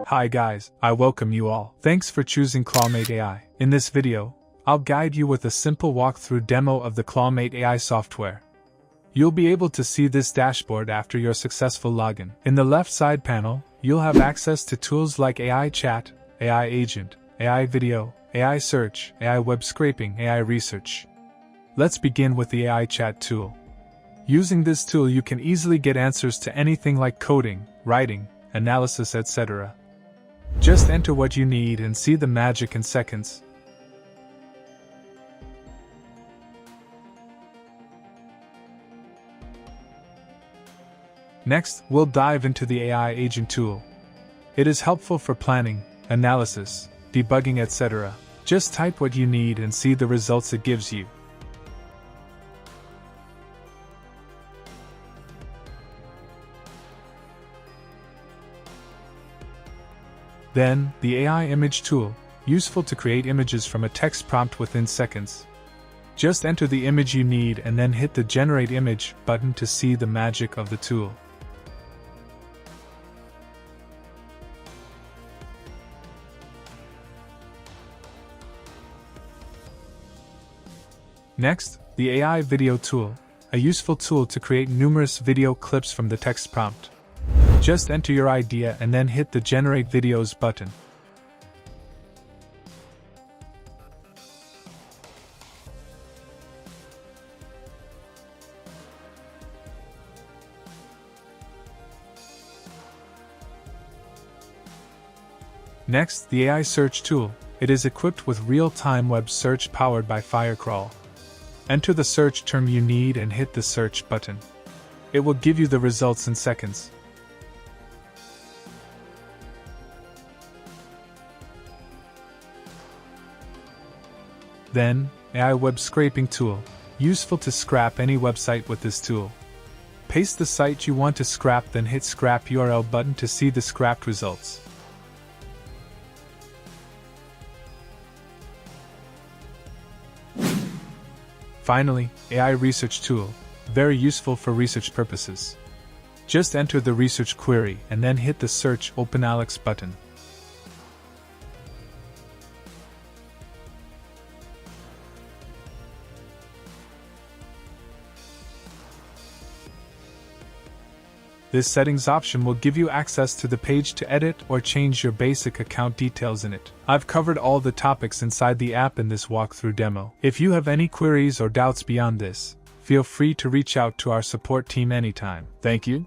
Hi guys, I welcome you all. Thanks for choosing ClawMate AI. In this video, I'll guide you with a simple walkthrough demo of the ClawMate AI software. You'll be able to see this dashboard after your successful login. In the left side panel, you'll have access to tools like AI Chat, AI Agent, AI Video, AI Search, AI Web Scraping, AI Research. Let's begin with the AI Chat tool. Using this tool you can easily get answers to anything like coding, writing, analysis, etc. Just enter what you need and see the magic in seconds. Next, we'll dive into the AI Agent tool. It is helpful for planning, analysis, debugging, etc. Just type what you need and see the results it gives you. Then, the AI Image tool, useful to create images from a text prompt within seconds. Just enter the image you need and then hit the Generate Image button to see the magic of the tool. Next, the AI Video tool, a useful tool to create numerous video clips from the text prompt. Just enter your idea and then hit the Generate Videos button. Next, the AI Search tool. It is equipped with real-time web search powered by Firecrawl. Enter the search term you need and hit the Search button. It will give you the results in seconds. Then, AI Web Scraping tool, useful to scrap any website with this tool. Paste the site you want to scrap, then hit Scrap URL button to see the scrapped results. Finally, AI Research tool, very useful for research purposes. Just enter the research query and then hit the Search OpenAlex button. This settings option will give you access to the page to edit or change your basic account details in it. I've covered all the topics inside the app in this walkthrough demo. If you have any queries or doubts beyond this, feel free to reach out to our support team anytime. Thank you.